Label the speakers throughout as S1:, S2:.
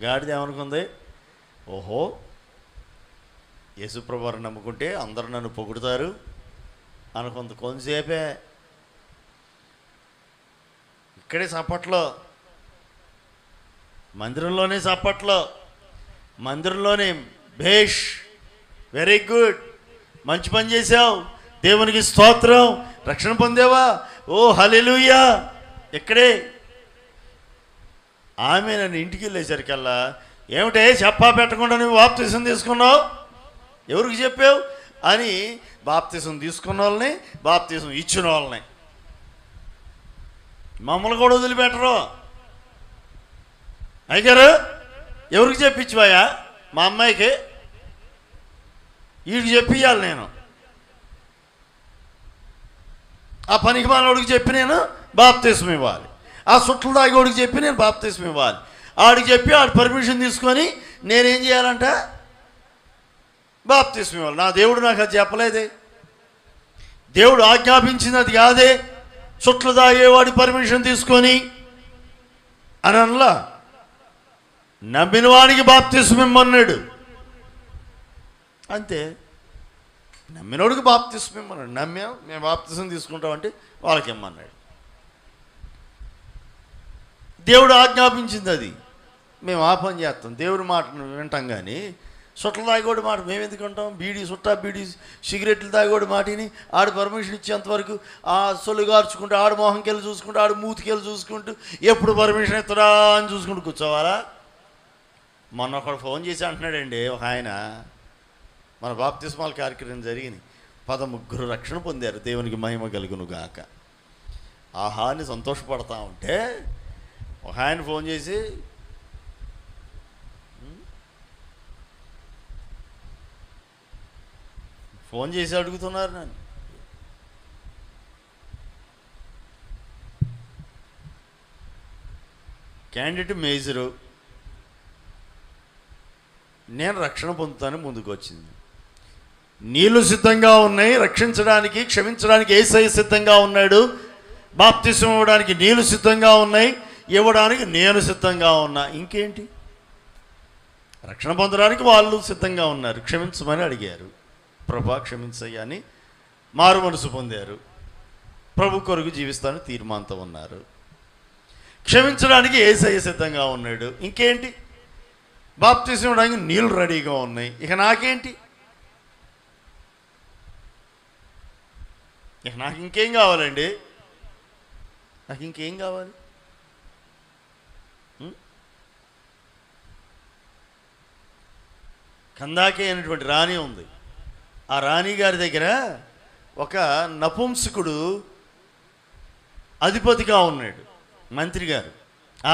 S1: గాడిద ఏమనుకుంది, ఓహో యేసుప్రభువారిని నమ్ముకుంటే అందరూ నన్ను పొగుడుతారు అనుకుంది. కొంతసేపే, ఇక్కడే చప్పట్లో, మందిరంలోనే చప్పట్లో, మందిరంలోనే భేష్, వెరీ గుడ్, మంచి పని చేసావు, దేవునికి స్తోత్రం, రక్షణ పొందేవా, ఓ హల్లెలూయా. ఇక్కడే ఆమె నన్ను ఇంటికి వెళ్ళేసరికల్లా, ఏమిటే చెప్పా పెట్టకుండా నువ్వు బాప్తీసం తీసుకున్నావు, ఎవరికి చెప్పావు అని బాప్తీసం తీసుకున్న వాళ్ళని, బాప్తీసం ఇచ్చిన వాళ్ళని, మమ్మల్ని కూడా వదిలిపెట్టరు. అయ్యారు ఎవరికి చెప్పించువాయా, మా అమ్మాయికి, వీడికి చెప్పియాలి నేను, ఆ పనికి మానవుడికి చెప్పి నేను బాప్తీసం ఇవ్వాలి, ఆ సుట్లు తాగేవాడికి చెప్పి నేను బాప్తీసం ఇవ్వాలి, ఆడికి చెప్పి ఆడి పర్మిషన్ తీసుకొని నేనేం చేయాలంట, బాప్తీసం ఇవ్వాలి. నా దేవుడు నాకు అది చెప్పలేదే, దేవుడు ఆజ్ఞాపించింది అది కాదే, సుట్లు తాగేవాడి పర్మిషన్ తీసుకొని అని అనలా. నమ్మిన వాడికి బాప్తీసం ఇమ్మన్నాడు అంతే. నమ్మినోడికి బాప్తీసం ఇమ్మన్నాడు. నమ్మాం, మేము బాప్తీసం తీసుకుంటామంటే వాళ్ళకి ఇమ్మన్నాడు. దేవుడు ఆజ్ఞాపించింది అది, మేము ఆ పని చేస్తాం, దేవుడి మాటను వింటాం. కానీ సుట్ల తాగోడి మాట మేము ఎందుకు వింటాం? బీడీ సిగరెట్లు తాగోడి మాటిని ఆడు పర్మిషన్ ఇచ్చేంతవరకు ఆ సొలుగార్చుకుంటూ, ఆడు మొహంకెళ్ళి చూసుకుంటూ, ఆడు మూతికెళ్ళి చూసుకుంటూ, ఎప్పుడు పర్మిషన్ ఇస్తాడా అని చూసుకుంటూ కూర్చోవాలా? మొన్న ఒకడు ఫోన్ చేసి అంటున్నాడండి, ఒక ఆయన, మన బాప్తిస్మాల కార్యక్రమం జరిగింది, 13 రక్షణ పొందారు, దేవునికి మహిమ కలుగును గాక. ఆహా అని సంతోషపడతా ఉంటే ఒక ఆయన ఫోన్ చేసి అడుగుతున్నారు నన్ను, క్యాండిడేట్ మేజరు, నేను రక్షణ పొందుతాను ముందుకు వచ్చింది. నీళ్ళు సిద్ధంగా ఉన్నాయి, రక్షించడానికి క్షమించడానికి యేసయ్య సిద్ధంగా ఉన్నాడు, బాప్తిసం ఇవ్వడానికి నీళ్ళు సిద్ధంగా ఉన్నాయి, ఇవ్వడానికి నేను సిద్ధంగా ఉన్నా. ఇంకేంటి? రక్షణ పొందడానికి వాళ్ళు సిద్ధంగా ఉన్నారు, క్షమించమని అడిగారు, ప్రభా క్షమించయ్యా అని మారు మనసు పొందారు, ప్రభు కొరకు జీవిస్తాను తీర్మానంతో ఉన్నారు, క్షమించడానికి యేసయ్య సిద్ధంగా ఉన్నాడు. ఇంకేంటి? బాప్తిసం ఇవ్వడానికి నీళ్ళు రెడీగా ఉన్నాయి, ఇక నాకేంటి? ఇక నాకు ఇంకేం కావాలండి? నాకు ఇంకేం కావాలి? కందాకే అనేటువంటి రాణి ఉంది. ఆ రాణి గారి దగ్గర ఒక నపుంసకుడు అధిపతిగా ఉన్నాడు, మంత్రి గారు,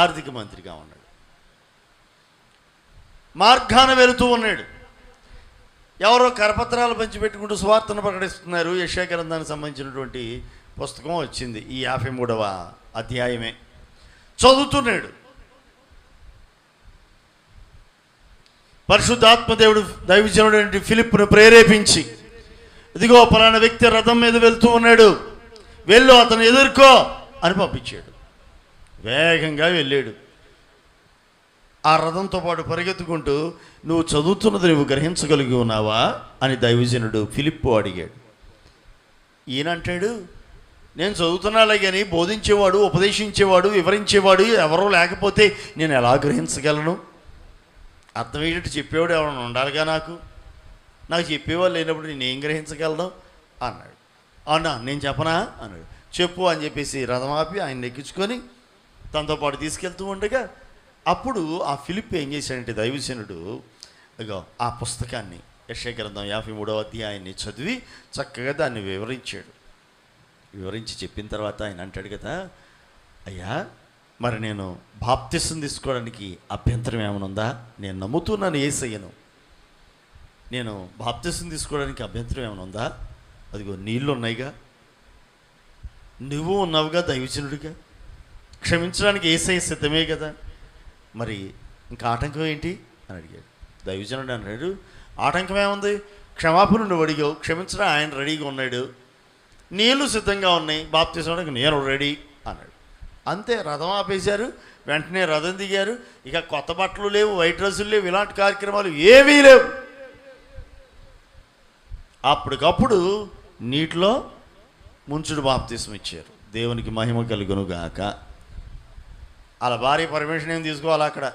S1: ఆర్థిక మంత్రిగా ఉన్నాడు. మార్గాన వెళుతూ ఉన్నాడు. ఎవరో కరపత్రాలు పంచిపెట్టుకుంటూ సువార్తను ప్రకటిస్తున్నారు. యెషయా గ్రంథానికి సంబంధించినటువంటి పుస్తకం వచ్చింది, ఈ 53వ అధ్యాయమే చదువుతున్నాడు. పరిశుద్ధాత్మదేవుడు దైవజనుడు ఫిలిప్పును ప్రేరేపించి, ఇదిగో పలానా వ్యక్తి రథం మీద వెళ్తూ ఉన్నాడు, వెళ్ళు అతను ఎదుర్కో అని పంపించాడు. వేగంగా వెళ్ళాడు. ఆ రథంతో పాటు పరిగెత్తుకుంటూ, నువ్వు చదువుతున్నది నువ్వు గ్రహించగలిగి ఉన్నావా అని దైవజనుడు ఫిలిప్పు అడిగాడు. ఈయనంటాడు, నేను చదువుతున్నాలే కానీ బోధించేవాడు, ఉపదేశించేవాడు, వివరించేవాడు ఎవరో లేకపోతే నేను ఎలా గ్రహించగలను? అర్థమయ్యేటట్టు చెప్పేవాడు ఎవరైనా ఉండాలిగా, నాకు చెప్పేవాళ్ళు లేనప్పుడు నేను ఏం గ్రహించగలను అన్నాడు. అవునా, నేను చెప్పనా అన్నాడు. చెప్పు అని చెప్పేసి రథం ఆపి ఆయన ఎక్కించుకొని తనతో పాటు తీసుకెళ్తూ ఉండగా, అప్పుడు ఆ ఫిలిప్ ఏం చేశాడంటే దైవజనుడు ఇగో ఆ పుస్తకాన్ని, యెషయా గ్రంథం 53వ అధ్యాయాన్ని చదివి చక్కగా దాన్ని వివరించి చెప్పిన తర్వాత ఆయన అంటాడు కదా, అయ్యా మరి నేను బాప్తిసం తీసుకోవడానికి అభ్యంతరం ఏమైనా ఉందా? నేను నమ్ముతున్నాను యేసయ్యను, నేను బాప్తిసం తీసుకోవడానికి అభ్యంతరం ఏమైనా ఉందా? అదిగో నీళ్ళు ఉన్నాయిగా, నువ్వు ఉన్నావుగా దైవజనుడిగా, క్షమించడానికి యేసయ్య సిద్ధమే కదా, మరి ఇంకా ఆటంకం ఏంటి అని అడిగాడు. దైవజనుడు అన్నాడు, ఆటంకం ఏముంది? క్షమాపణ నువ్వు అడిగావు, క్షమించడం ఆయన రెడీగా ఉన్నాడు, నీళ్ళు సిద్ధంగా ఉన్నాయి, బాప్తిసం నేను రెడీ అన్నాడు. అంతే, రథం ఆపేశారు, వెంటనే రథం దిగారు. ఇక కొత్త బట్టలు లేవు, వైట్ డ్రెస్సులు లేవు, ఇలాంటి కార్యక్రమాలు ఏమీ లేవు. అప్పటికప్పుడు నీటిలో ముంచుడు బాప్తిస్మం ఇచ్చారు. దేవునికి మహిమ కలుగును గాక. వాళ్ళ భార్య పర్మిషన్ ఏం తీసుకోవాలి అక్కడ?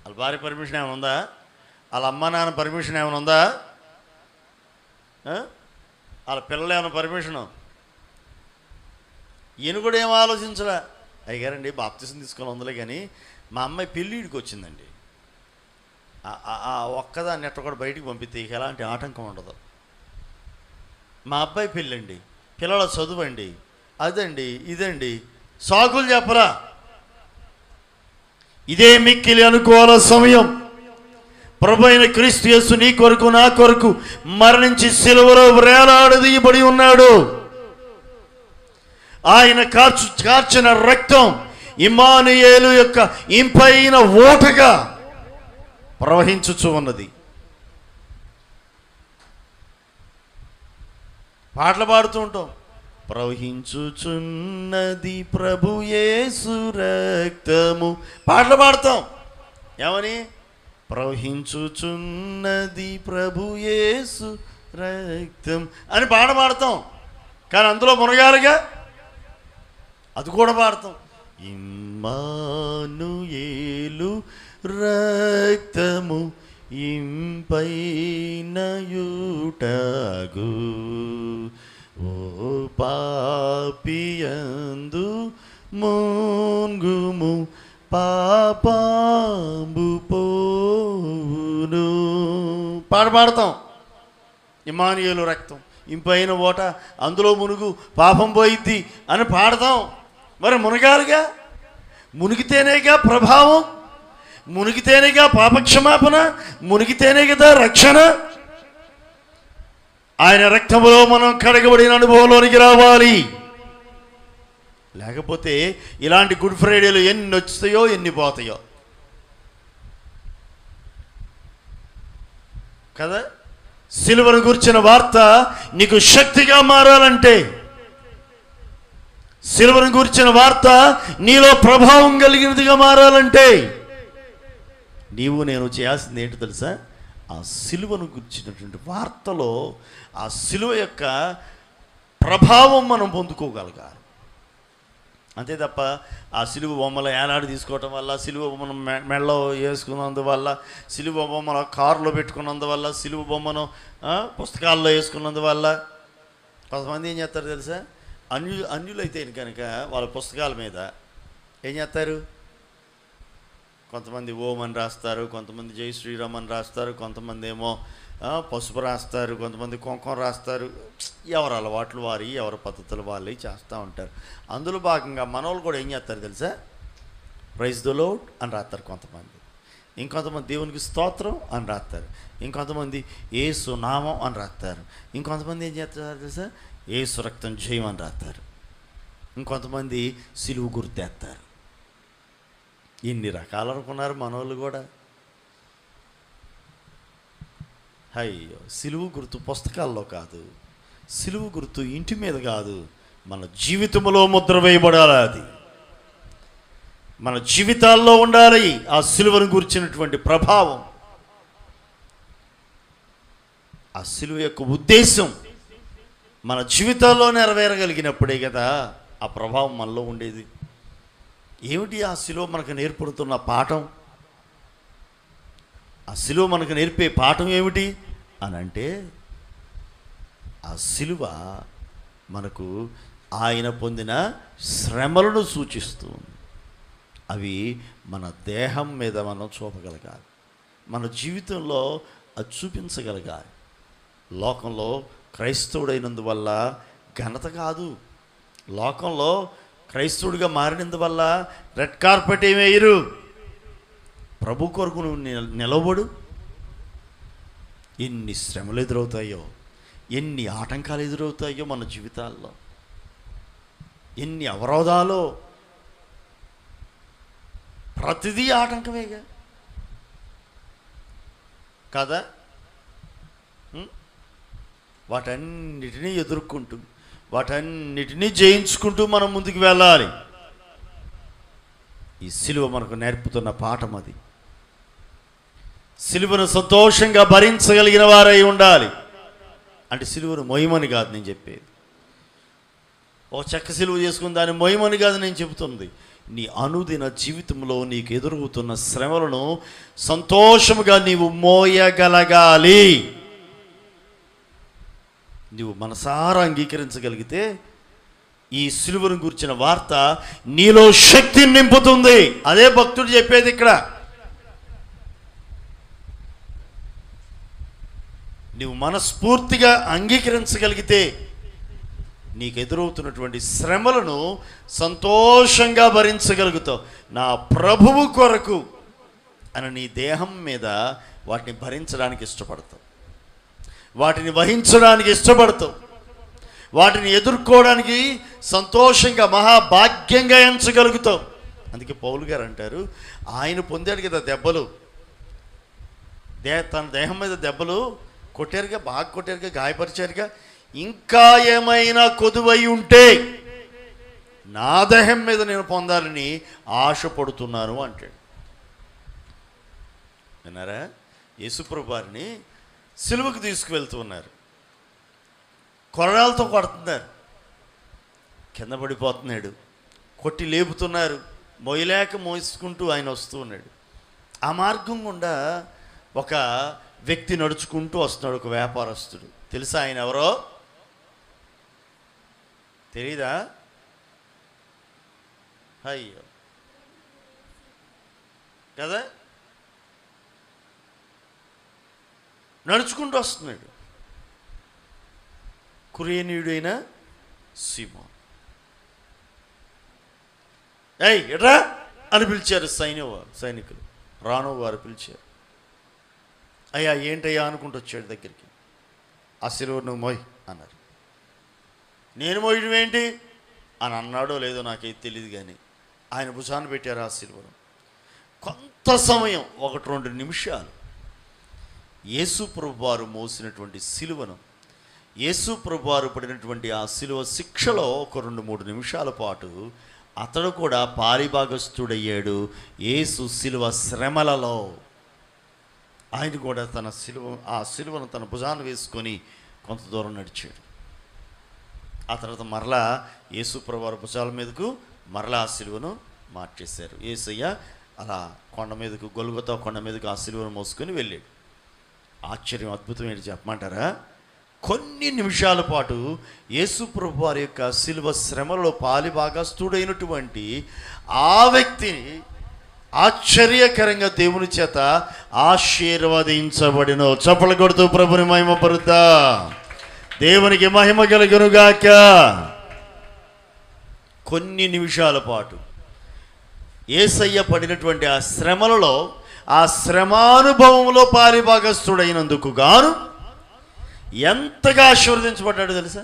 S1: వాళ్ళ భార్య పర్మిషన్ ఏమైనా ఉందా? వాళ్ళ అమ్మ నాన్న పర్మిషన్ ఏమైనా ఉందా? వాళ్ళ పిల్లలు ఏమైనా పర్మిషను? ఈయన కూడా ఏం ఆలోచించరా? అయ్యారండి బాప్తిసం తీసుకొని ఉందిలే, కానీ మా అమ్మాయి పెళ్ళిడికి వచ్చిందండి, ఒక్కదాన్ని ఎట్ట కూడా బయటికి పంపితే ఇక ఎలాంటి ఆటంకం ఉండదు. మా అబ్బాయి పెళ్ళండి, పిల్లల చదువు అండి, అదండి ఇదండి, సాకులు చెప్పరా? ఇదే మిక్కిలి అనుకోవాల సమయం. ప్రభు అయిన క్రీస్తు యేసు నీ కొరకు నా కొరకు మరణించి సిలువలో వేలాడదీయబడి ఉన్నాడు. ఆయన కార్చిన రక్తం ఇమ్మానుయేలు యొక్క ఇంపైన ఓటగా ప్రవహించుచు ఉన్నది. పాటలు పాడుతూ ఉంటాం, ప్రవహించుచున్నది ప్రభు యేసు రక్తము. పాటలు పాడతాం ఏమని? ప్రవహించుచున్నది ప్రభు యేసు రక్తం అని పాడతాం. కానీ అందులో మునగాలిగా, అది కూడా పాడతాం. ఇమ్మానుయేలు రక్తము ఇంపైనయుటగు ఓ పాపియందు ముంగుము పాపంబు పోవును. పాడతాం. ఇమ్మానుయేలు రక్తం ఇంపైన ఓట, అందులో మునుగు పాపం పోయిద్ది అని పాడతాం. మరి మునగాలిగా, మునిగితేనేగా ప్రభావం, మునిగితేనేగా పాపక్షమాపణ, మునిగితేనే కదా రక్షణ. ఆయన రక్తములో మనం కడగబడిన అనుభవంలోనికి రావాలి. లేకపోతే ఇలాంటి గుడ్ ఫ్రైడేలు ఎన్ని వచ్చాయో ఎన్ని పోతాయో కదా. సిలువను గురించిన వార్త నీకు శక్తిగా మారాలంటే, సిలువను గురించిన వార్త నీలో ప్రభావం కలిగినదిగా మారాలంటే నీవు నేను చేయాల్సింది ఏంటో తెలుసా? ఆ సిలువను గురించినటువంటి వార్తలో ఆ సిలువ యొక్క ప్రభావం మనం పొందుకోగలగాలి. అంతే తప్ప ఆ సిలువ బొమ్మల ఏనాడు తీసుకోవటం వల్ల, సిలువ బొమ్మను మెడలో వేసుకున్నందువల్ల, సిలువ బొమ్మను కారులో పెట్టుకున్నందువల్ల, సిలువ బొమ్మను పుస్తకాల్లో వేసుకున్నందువల్ల కొంతమంది ఏం చేస్తారు తెలుసా? అన్యులైతే కనుక వాళ్ళ పుస్తకాల మీద ఏం చేస్తారు? కొంతమంది ఓం అని రాస్తారు, కొంతమంది జై శ్రీరామ్ అని రాస్తారు, కొంతమంది ఏమో పసుపు రాస్తారు, కొంతమంది కుంకుమ రాస్తారు. ఎవరు అలవాట్లు వారి, ఎవరి పద్ధతులు వాళ్ళు చేస్తూ ఉంటారు. అందులో భాగంగా మనోళ్ళు కూడా ఏం చేస్తారు తెలుసా? ప్రైజ్ ద లార్డ్ అని రాస్తారు కొంతమంది, ఇంకొంతమంది దేవునికి స్తోత్రం అని రాస్తారు, ఇంకొంతమంది యేసు నామం అని రాస్తారు, ఇంకొంతమంది ఏం చేస్తారు తెలుసా? యేసు రక్తం జయం అని రాస్తారు, ఇంకొంతమంది సిలువ గుర్తేస్తారు. ఇన్ని రకాలు అనుకున్నారు మనోళ్ళు కూడా. అయ్యో, సిలువ గుర్తు పుస్తకాల్లో కాదు, సిలువ గుర్తు ఇంటి మీద కాదు, మన జీవితంలో ముద్ర వేయబడాలి. అది మన జీవితాల్లో ఉండాలి. ఆ సిలువను గురించినటువంటి ప్రభావం, ఆ సిలువ యొక్క ఉద్దేశం మన జీవితాల్లో నెరవేరగలిగినప్పుడే కదా ఆ ప్రభావం మనలో ఉండేది. ఏమిటి ఆ సిలువ మనకు నేర్పుతున్న పాఠం? ఆ సిలువ మనకు నేర్పే పాఠం ఏమిటి అని అంటే, ఆ సిలువ మనకు ఆయన పొందిన శ్రమలను సూచిస్తుంది. అవి మన దేహం మీద మనం చూపగలగాలి, మన జీవితంలో అది చూపించగలగాలి. లోకంలో క్రైస్తవుడైనందువల్ల ఘనత కాదు, లోకంలో క్రైస్తవుడిగా మారినందువల్ల రెడ్ కార్పెట్ ఏమి వేయరు. ప్రభు కొరకు నువ్వు నిలబడు. ఎన్ని శ్రమలు ఎదురవుతాయో, ఎన్ని ఆటంకాలు ఎదురవుతాయో మన జీవితాల్లో, ఎన్ని అవరోధాలు, ప్రతిదీ ఆటంకమేగా కదా. వాటన్నిటినీ ఎదుర్కొంటూ వాటన్నిటినీ జయించుకుంటూ మనం ముందుకు వెళ్ళాలి. ఈ సిలువ మనకు నేర్పుతున్న పాఠం అది. సిలువను సంతోషంగా భరించగలిగిన వారై ఉండాలి. అంటే సిలువను మొయ్యమని కాదు నేను చెప్పేది, ఒక చెక్క సిలువ చేసుకుని దాన్ని మొయ్యమని కాదు నేను చెబుతుంది. నీ అనుదిన జీవితంలో నీకు ఎదురవుతున్న శ్రమలను సంతోషముగా నీవు మోయగలగాలి. నీవు మనసారా అంగీకరించగలిగితే ఈ సిలువను గురించిన వార్త నీలో శక్తిని నింపుతుంది. అదే భక్తుడు చెప్పేది ఇక్కడ. నీవు మనస్ఫూర్తిగా అంగీకరించగలిగితే నీకు ఎదురవుతున్నటువంటి శ్రమలను సంతోషంగా భరించగలుగుతావు. నా ప్రభువు కొరకు అని నీ దేహం మీద వాటిని భరించడానికి ఇష్టపడతావు, వాటిని వహించడానికి ఇష్టపడతావు, వాటిని ఎదుర్కోవడానికి సంతోషంగా మహాభాగ్యంగా ఎంచగలుగుతావు. అందుకే పౌలు గారు అంటారు, ఆయన పొందాడు కదా దెబ్బలు, తన దేహం మీద దెబ్బలు కొట్టారుగా, బాగా కొట్టారుగా, గాయపరిచారుగా. ఇంకా ఏమైనా కొదువై ఉంటే నా దేహం మీద నేను పొందాలని ఆశపడుతున్నాను అంటాడు. విన్నారా? యేసుప్రభు వారిని సిలువకు తీసుకువెళ్తూ ఉన్నారు, కొరడాలతో కొడుతున్నారు, కింద పడిపోతున్నాడు, కొట్టి లేపుతున్నారు, మొయ్యలేక మోసుకుంటూ ఆయన వస్తూ ఉన్నాడు. ఆ మార్గం గుండా ఒక వ్యక్తి నడుచుకుంటూ వస్తున్నాడు, ఒక వ్యాపారస్తుడు. తెలుసా ఆయన ఎవరో? తెలీదా? అయ్యో కదా, నడుచుకుంటూ వస్తున్నాడు. కురేనీయుడైన సీమోను. ఏయ్ ఎట్రా అని పిలిచారు సైనికులు, రాను వారు పిలిచారు. అయ్యా ఏంటయ్యా అనుకుంటూ వచ్చాడు దగ్గరికి. ఆ సిలువ నువ్వు మోయ్ అన్నారు. నేను మోయడం ఏంటి అని అన్నాడో లేదో నాకైతే తెలియదు, కానీ ఆయన భుజాన్ని పెట్టారు ఆ సిలువను. కొంత సమయం, 1-2 నిమిషాలు యేసు ప్రభువారు మోసినటువంటి సిలువను, యేసు ప్రభువారు పడినటువంటి ఆ సిలువ శిక్షలో ఒక 2-3 నిమిషాల పాటు అతడు కూడా పారిభాగస్థుడయ్యాడు. యేసు సిలువ శ్రమలలో ఆయన కూడా ఆ సిలువను తన భుజాన్ని వేసుకొని కొంత దూరం నడిచాడు. ఆ తర్వాత మరలా యేసు ప్రభువారి భుజాల మీదకు మరలా ఆ సిలువను మార్చేశారు. యేసయ్య అలా కొండ మీదకు, గొల్గొతా కొండ మీదకు ఆ సిలువను మోసుకొని వెళ్ళాడు. ఆశ్చర్యం, అద్భుతం ఏంటి చెప్పమంటారా? కొన్ని నిమిషాల పాటు యేసు ప్రభువారి యొక్క సిలువ శ్రమలో పాలిభాగస్థుడైనటువంటి ఆ వ్యక్తిని ఆశ్చర్యకరంగా దేవుని చేత ఆశీర్వదించబడిన. చప్పలు కొడుతూ ప్రభుని మహిమపరుతా. దేవునికి మహిమ కలుగునుగాక. కొన్ని నిమిషాల పాటు యేసయ్య పడినటువంటి ఆ శ్రమలలో, ఆ శ్రమానుభవంలో పాలిభాగస్థుడైనందుకు గాను ఎంతగా ఆశీర్వదించబడ్డాడు తెలుసా?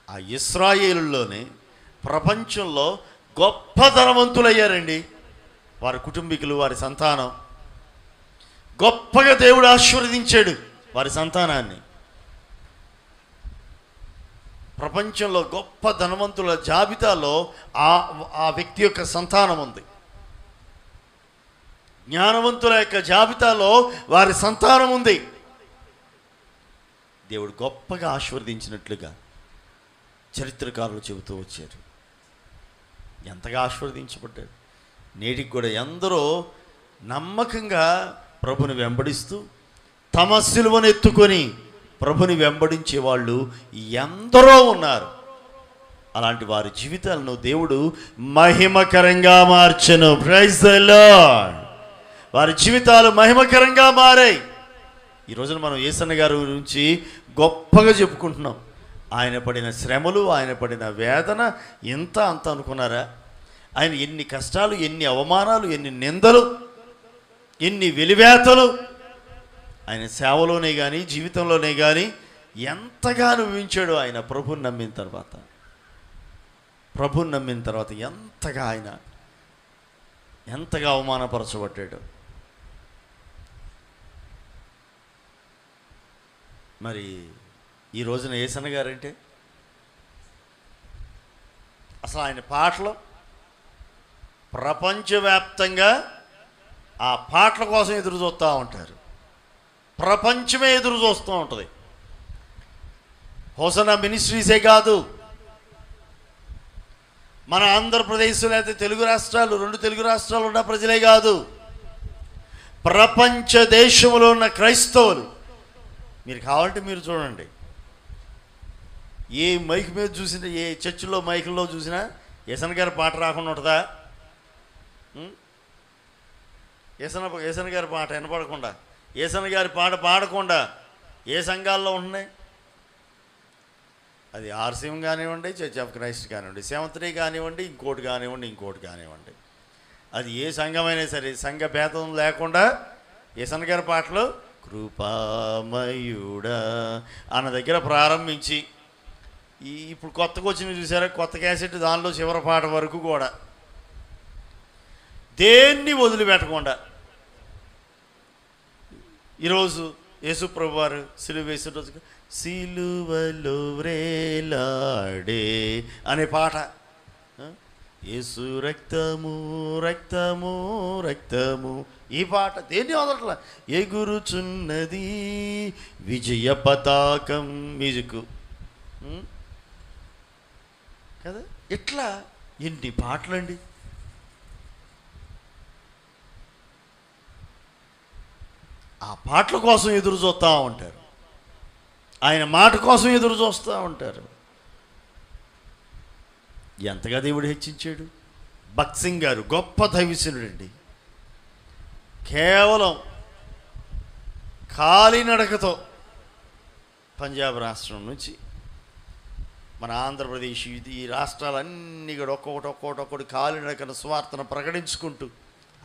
S1: ఆ ఇశ్రాయేలులోనే ప్రపంచంలో గొప్ప ధనవంతులయ్యారండి వారి కుటుంబీకులు, వారి సంతానం. గొప్పగా దేవుడు ఆశీర్వదించాడు వారి సంతానాన్ని. ప్రపంచంలో గొప్ప ధనవంతుల జాబితాలో ఆ వ్యక్తి యొక్క సంతానం ఉంది. జ్ఞానవంతుల యొక్క జాబితాలో వారి సంతానం ఉంది. దేవుడు గొప్పగా ఆశీర్వదించినట్లుగా చరిత్రకారులు చెబుతూ వచ్చారు. ఎంతగా ఆశీర్వదించబడ్డాడు. నేటికి కూడా ఎందరో నమ్మకంగా ప్రభుని వెంబడిస్తూ తమ సిలువను ఎత్తుకొని ప్రభుని వెంబడించే వాళ్ళు ఎందరో ఉన్నారు. అలాంటి వారి జీవితాలను దేవుడు మహిమకరంగా మార్చెను. Praise the lord. వారి జీవితాలు మహిమకరంగా మారాయి. ఈ రోజున మనం యేసన్న గారి గురించి గొప్పగా చెప్పుకుంటున్నాం. ఆయన పడిన శ్రమలు, ఆయన పడిన వేదన ఎంత అంత అనుకున్నారా? ఆయన ఎన్ని కష్టాలు, ఎన్ని అవమానాలు, ఎన్ని నిందలు, ఎన్ని వెలివేతలు ఆయన సేవలోనే కానీ జీవితంలోనే కానీ ఎంతగా అనుభవించాడో. ఆయన ప్రభుని నమ్మిన తర్వాత ఎంతగా అవమానపరచబడ్డాడు. మరి ఈ రోజున యేసన్న గారంటే అసలు ఆయన పాటలు ప్రపంచవ్యాప్తంగా ఆ పాటల కోసం ఎదురు చూస్తూ ఉంటారు. ప్రపంచమే ఎదురు చూస్తూ ఉంటుంది. హోసన్నా మినిస్ట్రీసే కాదు, మన ఆంధ్రప్రదేశ్లో అయితే తెలుగు రాష్ట్రాలు, 2 తెలుగు రాష్ట్రాలు ఉన్న ప్రజలే కాదు, ప్రపంచ దేశంలో ఉన్న క్రైస్తవులు, మీరు కావాలంటే మీరు చూడండి, ఏ మైక్ మీద చూసినా, ఏ చర్చిలో మైకుల్లో చూసినా యేసన్న గారి పాట రాకుండా ఉంటుందా? యేసన్న గారి పాట వినపడకుండా, యేసన్న గారి పాట పాడకుండా ఏ సంఘాల్లో ఉన్నాయి? అది ఆర్సీఎం కానివ్వండి, చర్చ్ ఆఫ్ క్రైస్ట్ కానివ్వండి, సెవెంత్ డే కానివ్వండి, ఇంకోటి కానివ్వండి, అది ఏ సంఘమైనా సరే సంఘ భేదం లేకుండా యేసన్న గారి పాటలు కృపామయుడా అన్న దగ్గర ప్రారంభించి ఇప్పుడు కొత్తగా వచ్చినవి చూసారా, కొత్త క్యాసెట్, దానిలో చివరి పాట వరకు కూడా దేన్ని వదిలిపెట్టకుండా ఈరోజు యేసుప్రభు వారు సిలువ వేసిన రోజు సిలువలో వ్రేలాడే అనే పాట, యేసు రక్తము రక్తము రక్తము, ఈ పాట దేన్ని వదలట్లా. ఎగురుచున్నది విజయ పతాకం మ్యూజిక్ కదా. ఇట్లా ఎన్ని పాటలండి. ఆ పాటల కోసం ఎదురు చూస్తూ ఉంటారు, ఆయన మాట కోసం ఎదురు చూస్తూ ఉంటారు. ఎంతగా దేవుడు హెచ్చించాడు. భక్త్ సింగ్ గారు గొప్ప దైవజనుడండి. కేవలం కాలినడకతో పంజాబ్ రాష్ట్రం నుంచి మన ఆంధ్రప్రదేశ్, ఈ రాష్ట్రాలన్నీ కూడా ఒక్కొక్కటి కాలినడకన స్వార్థను ప్రకటించుకుంటూ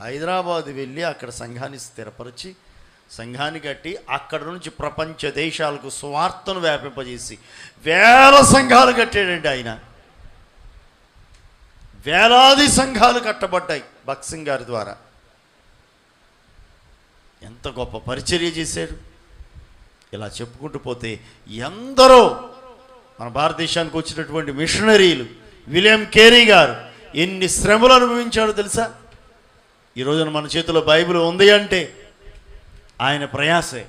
S1: హైదరాబాద్ వెళ్ళి అక్కడ సంఘాన్ని స్థిరపరిచి, సంఘాన్ని కట్టి, అక్కడ నుంచి ప్రపంచ దేశాలకు స్వార్థను వ్యాపింపజేసి వేల సంఘాలు కట్టాడండి ఆయన. వేలాది సంఘాలు కట్టబడ్డాయి భక్త్ సింగ్ గారి ద్వారా. ఎంత గొప్ప పరిచర్య చేశాడు. ఇలా చెప్పుకుంటూ పోతే ఎందరో మన భారతదేశానికి వచ్చినటువంటి మిషనరీలు, విలియం కేరీ గారు ఎన్ని శ్రమలు అనుభవించాడో తెలుసా? ఈ రోజున మన చేతిలో బైబిల్ ఉంది అంటే ఆయన ప్రయాసే.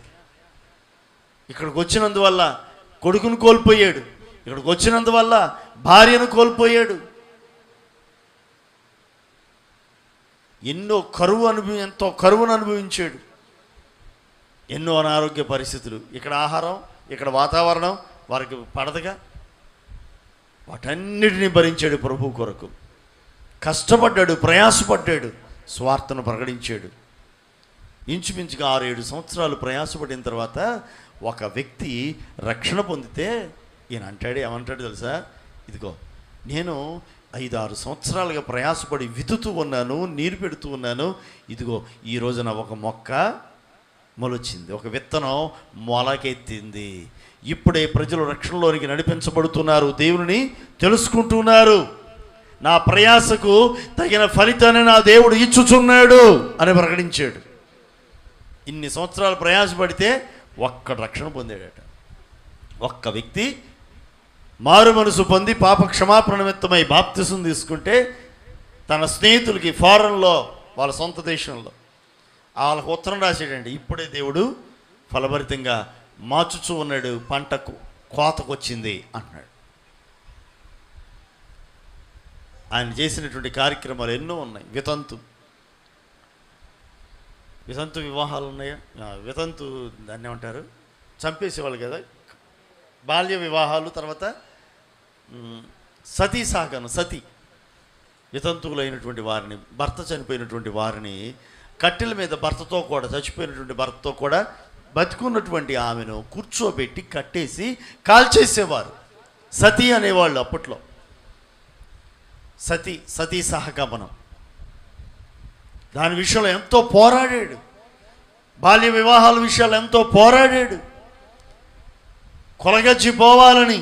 S1: ఇక్కడికి వచ్చినందువల్ల కొడుకును కోల్పోయాడు, ఇక్కడికి వచ్చినందువల్ల భార్యను కోల్పోయాడు. ఎంతో కరువును అనుభవించాడు. ఎన్నో అనారోగ్య పరిస్థితులు, ఇక్కడ ఆహారం, ఇక్కడ వాతావరణం వారికి పడదుగా, వాటన్నిటిని భరించాడు ప్రభు కొరకు. కష్టపడ్డాడు, ప్రయాసపడ్డాడు, స్వార్థను ప్రకటించాడు. ఇంచుమించుగా 6-7 సంవత్సరాలు ప్రయాసపడిన తర్వాత ఒక వ్యక్తి రక్షణ పొందితే ఈయన అంటాడు, ఏమంటాడు తెలుసా? ఇదిగో నేను 5-6 సంవత్సరాలుగా ప్రయాసపడి వితుతూ ఉన్నాను, నీరు పెడుతూ ఉన్నాను, ఇదిగో ఈ రోజున ఒక మొక్క మొలొచ్చింది, ఒక విత్తనం మొలకెత్తింది. ఇప్పుడే ప్రజలు రక్షణలోనికి నడిపించబడుతున్నారు, దేవుని తెలుసుకుంటున్నారు, నా ప్రయాసకు తగిన ఫలితాన్ని నా దేవుడు ఇచ్చుచున్నాడు అని ప్రకటించాడు. ఇన్ని సంవత్సరాలు ప్రయాసపడితే ఒక్కడు రక్షణ పొందాడట. ఒక్క వ్యక్తి మారు మనసు పొంది పాప క్షమాపణ నిమిత్తమై బాప్తిసం తీసుకుంటే తన స్నేహితులకి ఫారెన్లో, వాళ్ళ సొంత దేశంలో వాళ్ళకు ఉత్తరం రాశాడండి. ఇప్పుడే దేవుడు ఫలభరితంగా మార్చుచూ ఉన్నాడు, పంటకు కోతకు వచ్చింది అంటున్నాడు. ఆయన చేసినటువంటి కార్యక్రమాలు ఎన్నో ఉన్నాయి. వితంతు వివాహాలు ఉన్నాయా? వితంతు దాన్ని ఏమంటారు, చంపేసేవాళ్ళు కదా, బాల్య వివాహాలు. తర్వాత సతీ సాగను, వితంతువులైనటువంటి వారిని, భర్త చనిపోయినటువంటి వారిని కట్టెల మీద భర్తతో కూడా, చచ్చిపోయినటువంటి భర్తతో కూడా బతుకున్నటువంటి ఆమెను కూర్చోబెట్టి కట్టేసి కాల్చేసేవారు. సతీ అనేవాళ్ళు అప్పట్లో. సతీ సహగమనం, దాని విషయంలో ఎంతో పోరాడాడు. బాల్య వివాహాల విషయాలు ఎంతో పోరాడాడు. కొలగచ్చిపోవాలని,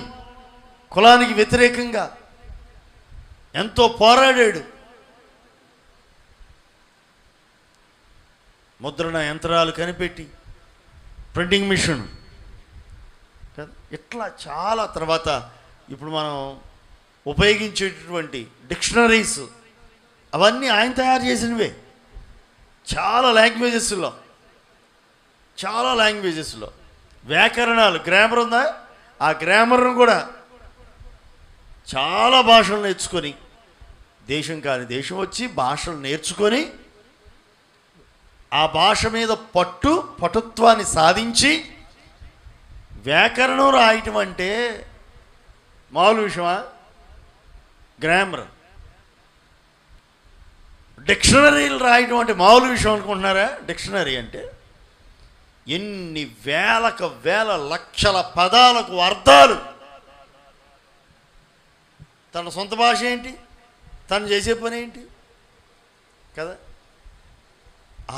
S1: కులానికి వ్యతిరేకంగా ఎంతో పోరాడాడు. ముద్రణ యంత్రాలు కనిపెట్టి, ప్రింటింగ్ మిషన్, కదా. ఇట్లా చాలా తర్వాత ఇప్పుడు మనం ఉపయోగించేటటువంటి డిక్షనరీస్ అవన్నీ ఆయన తయారు చేసినవే. చాలా లాంగ్వేజెస్లో వ్యాకరణాలు, గ్రామర్ ఉందా, ఆ గ్రామర్ను కూడా చాలా భాషలు నేర్చుకొని, దేశం కాని దేశం వచ్చి భాషలు నేర్చుకొని ఆ భాష మీద పటుత్వాన్ని సాధించి వ్యాకరణం రాయటం అంటే మామూలు విషయమా? గ్రామర్, డిక్షనరీలు రాయటం అంటే మామూలు విషయం అనుకుంటున్నారా? డిక్షనరీ అంటే ఎన్ని వేల లక్షల పదాలకు అర్థాలు. తన సొంత భాష ఏంటి, తను చేసే పని ఏంటి కదా.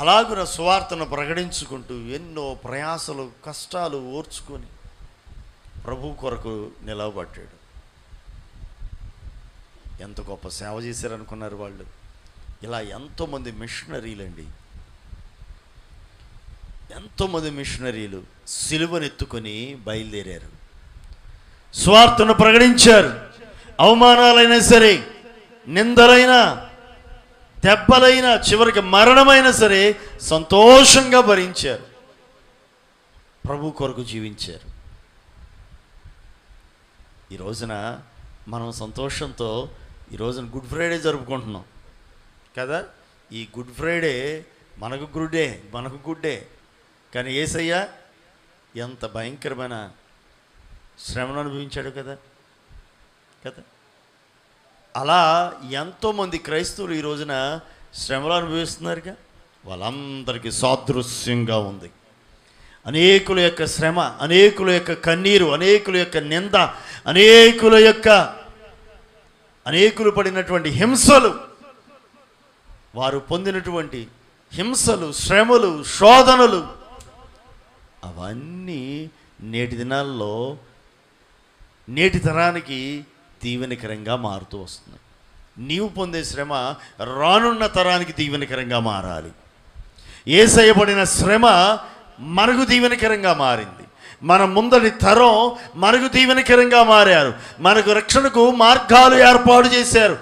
S1: అలాగున సువార్తను ప్రకటించుకుంటూ ఎన్నో ప్రయాసలు, కష్టాలు ఓర్చుకొని ప్రభు కొరకు నిలవబడ్డాడు. ఎంత గొప్ప సేవ చేశారనుకున్నారు వాళ్ళు. ఇలా ఎంతోమంది మిషనరీలండి, ఎంతోమంది మిషనరీలు సిలువనెత్తుకొని బయలుదేరారు, స్వార్థను ప్రకటించారు. అవమానాలైనా సరే, నిందలైనా, దెబ్బలైనా, చివరికి మరణమైనా సరే సంతోషంగా భరించారు, ప్రభు కొరకు జీవించారు. ఈ రోజున మనం సంతోషంతో ఈ రోజున గుడ్ ఫ్రైడే జరుపుకుంటున్నాం కదా. ఈ గుడ్ ఫ్రైడే మనకు గుడ్డే, కానీ యేసయ్య ఎంత భయంకరమైన శ్రమను అనుభవించాడు కదా. అలా ఎంతోమంది క్రైస్తవులు ఈ రోజున శ్రమలు అనుభవిస్తున్నారుగా. వాళ్ళందరికీ సాదృశ్యంగా ఉంది అనేకుల యొక్క శ్రమ, అనేకుల యొక్క కన్నీరు, అనేకుల యొక్క నింద, అనేకులు పడినటువంటి హింసలు, వారు పొందినటువంటి హింసలు, శ్రమలు, శోధనలు, అవన్నీ నేటి దినాల్లో నేటి తరానికి దీవెనకరంగా మారుతూ వస్తుంది. నీవు పొందే శ్రమ రానున్న తరానికి దీవెనకరంగా మారాలి. యేసయ్య పడిన శ్రమ మనకు దీవెనకరంగా మారింది. మన ముందటి తరం మనకు దీవెనకరంగా మారారు. మనకు రక్షణకు మార్గాలు ఏర్పాటు చేశారు.